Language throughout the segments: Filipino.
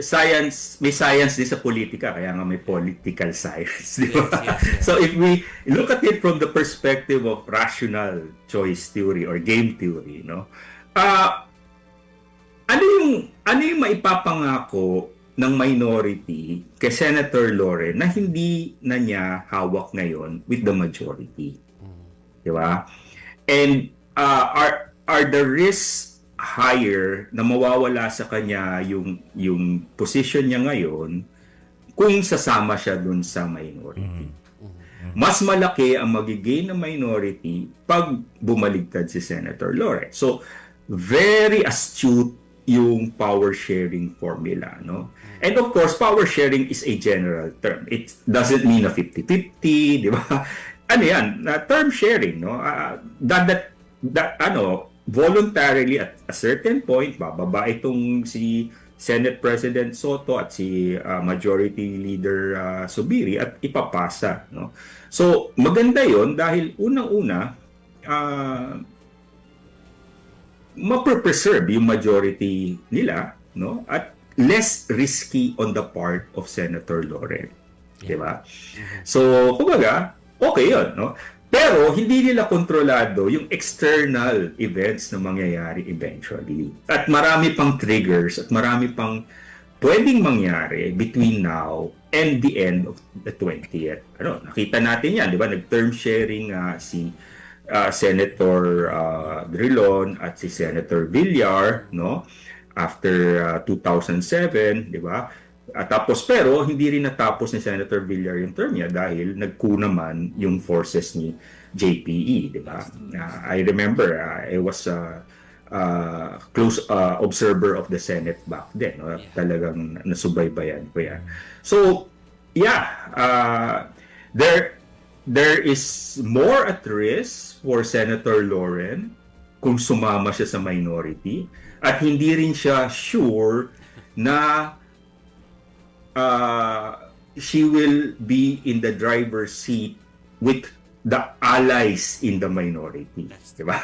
science, may science din sa politika, kaya nga may political science, di ba? Yes. So if we look at it from the perspective of rational choice theory or game theory, ano yung maipapangako ng minority kay Senator Loren na hindi na niya hawak ngayon with the majority? Di ba? And are the risks higher na mawawala sa kanya yung position niya ngayon kung sasama siya dun sa minority? Mas malaki ang magigain ng minority pag bumaligtad si Senator Loren. So, very astute yung power sharing formula, no? And of course, power sharing is a general term. It doesn't mean a 50-50, di ba? Ano yan? Term sharing, no? Voluntarily at a certain point, bababa itong si Senate President Soto at si Majority Leader Zubiri at ipapasa, no? So, maganda yon dahil unang-una, ma-preserve yung majority nila, no? At less risky on the part of Senator Loren. Yeah. Diba? So, kumbaga, okay yun, no? Pero, hindi nila kontrolado yung external events na mangyayari eventually. At marami pang triggers at marami pang pwedeng mangyari between now and the end of the 20th. Nakita natin yan, di ba? Nag-term sharing si Senator Drilon at si Senator Villar, no? After 2007, di ba? Tapos pero hindi rin natapos ni Senator Villar yung term niya dahil nagku naman yung forces ni JPE, di ba? I remember I was close observer of the Senate back then, no? Talagang nasubaybayan ko yan. So, there is more at risk for Senator Loren kung sumama siya sa minority at hindi rin siya sure na she will be in the driver's seat with the allies in the minority, diba?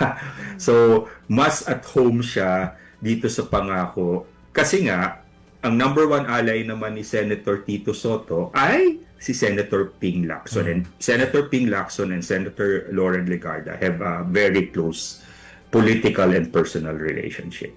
So, mas at home siya dito sa pangako kasi nga ang number one ally naman ni Senator Tito Soto ay si Senator Ping Lacson. And Senator Ping Lacson and Senator Loren Legarda have a very close political and personal relationship.